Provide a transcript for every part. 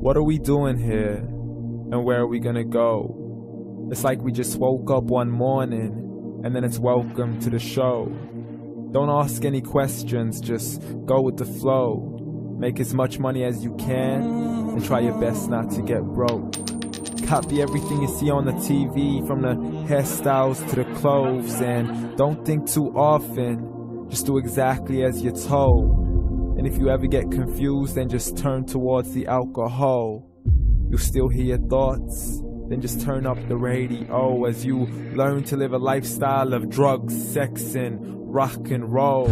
What are we doing here? And where are we gonna go? It's like we just woke up one morning and then it's welcome to the show. Don't ask any questions, just go with the flow. Make as much money as you can and try your best not to get broke. Copy everything you see on the TV, from the hairstyles to the clothes, and don't think too often, just do exactly as you're told. And if you ever get confused, then just turn towards the alcohol. You'll still hear your thoughts, then just turn up the radio as you learn to live a lifestyle of drugs, sex, and rock and roll.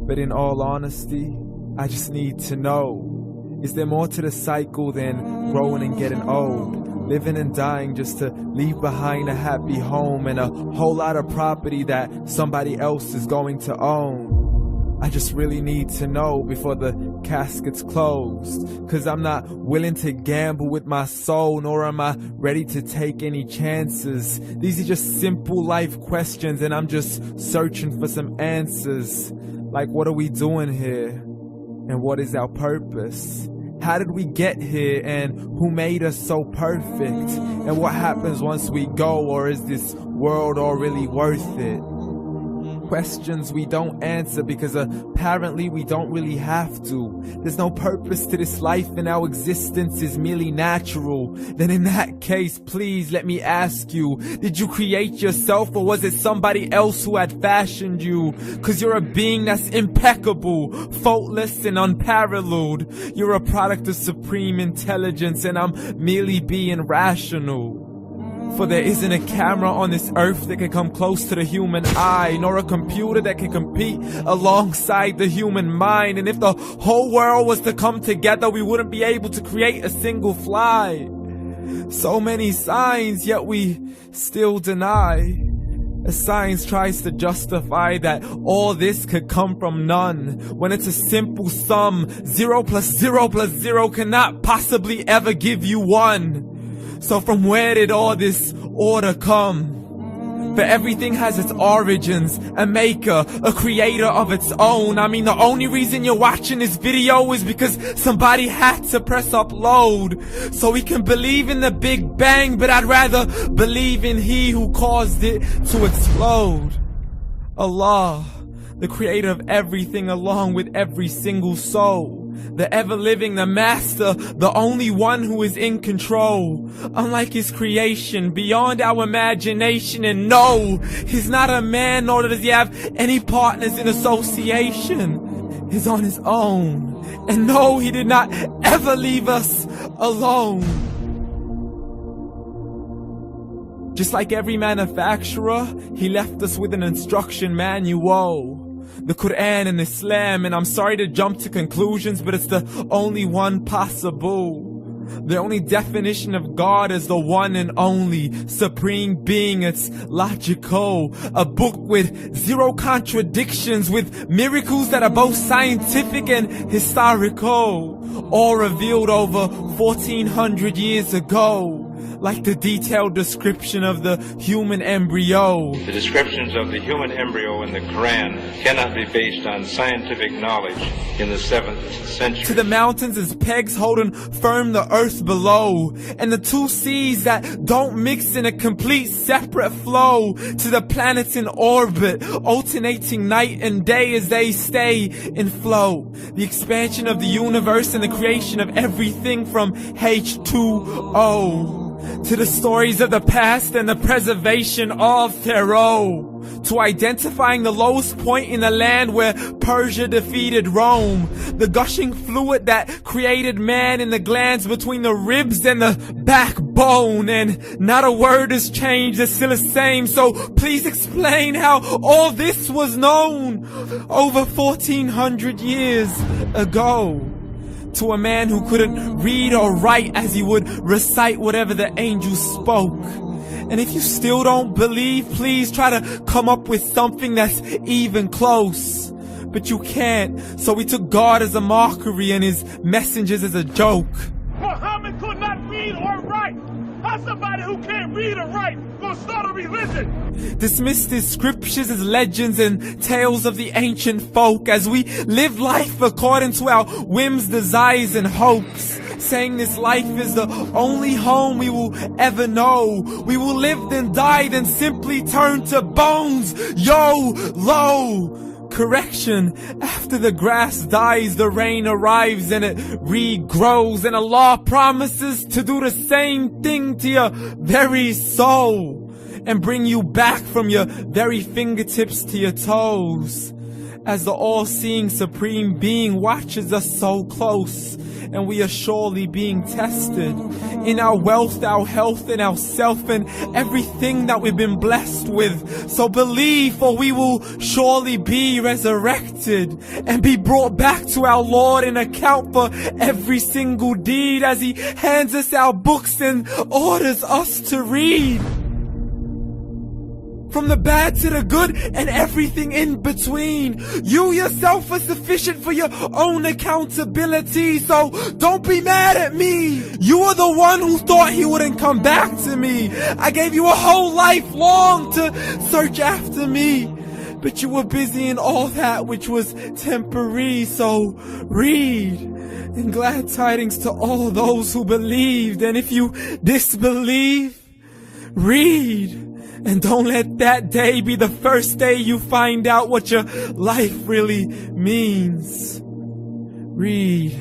But in all honesty, I just need to know, is there more to the cycle than growing and getting old? Living and dying just to leave behind a happy home and a whole lot of property that somebody else is going to own. I just really need to know before the casket's closed, 'cause I'm not willing to gamble with my soul, nor am I ready to take any chances. These are just simple life questions and I'm just searching for some answers. Like, what are we doing here? And what is our purpose? How did we get here, and who made us so perfect? And what happens once we go, or is this world all really worth it? Questions we don't answer because apparently we don't really have to. There's no purpose to this life and our existence is merely natural. Then in that case, please let me ask you, did you create yourself, or was it somebody else who had fashioned you? 'Cause you're a being that's impeccable, faultless and unparalleled. You're a product of supreme intelligence and I'm merely being rational. For there isn't a camera on this earth that can come close to the human eye, nor a computer that can compete alongside the human mind. And if the whole world was to come together, we wouldn't be able to create a single fly. So many signs, yet we still deny. As science tries to justify that all this could come from none, when it's a simple sum. 0 plus 0 plus 0 cannot possibly ever give you 1. So from where did all this order come? For everything has its origins, a maker, a creator of its own. I mean, the only reason you're watching this video is because somebody had to press upload. So we can believe in the Big Bang, but I'd rather believe in He who caused it to explode. Allah, the creator of everything along with every single soul. The ever-living, the master, the only one who is in control. Unlike his creation, beyond our imagination. And no, he's not a man, nor does he have any partners in association. He's on his own. And no, he did not ever leave us alone. Just like every manufacturer, he left us with an instruction manual. The Quran and Islam, and I'm sorry to jump to conclusions, but it's the only one possible. The only definition of God is the one and only supreme being. It's logical, a book with 0 contradictions, with miracles that are both scientific and historical, all revealed over 1400 years ago. Like the detailed description of the human embryo. The descriptions of the human embryo in the Quran cannot be based on scientific knowledge in the 7th century. To the mountains as pegs holding firm the earth below, and the 2 seas that don't mix in a complete separate flow. To the planets in orbit, alternating night and day as they stay in flow. The expansion of the universe and the creation of everything from H2O. To the stories of the past and the preservation of Pharaoh. To identifying the lowest point in the land where Persia defeated Rome. The gushing fluid that created man in the glands between the ribs and the backbone. And not a word has changed, it's still the same. So please explain how all this was known over 1400 years ago. To a man who couldn't read or write, as he would recite whatever the angels spoke. And if you still don't believe, please try to come up with something that's even close. But you can't, so we took God as a mockery and his messengers as a joke. Muhammad could not read or write. How's somebody who can't read or write gonna start a religion? Dismissed his scriptures as legends and tales of the ancient folk, as we live life according to our whims, desires, and hopes. saying this life is the only home we will ever know. We will live then die then simply turn to bones. YOLO! Correction, after the grass dies, the rain arrives and it regrows, and Allah promises to do the same thing to your very soul and bring you back from your very fingertips to your toes, as the all-seeing supreme being watches us so close, and we are surely being tested in our wealth, our health, and our self, and everything that we've been blessed with. So believe, for we will surely be resurrected and be brought back to our Lord and account for every single deed, as He hands us our books and orders us to read. From the bad to the good and everything in between. You yourself are sufficient for your own accountability, so don't be mad at me. You are the one who thought He wouldn't come back to me. I gave you a whole life long to search after me, but you were busy in all that which was temporary. So read, and glad tidings to all those who believed. And if you disbelieve, read. And don't let that day be the first day you find out what your life really means. Read.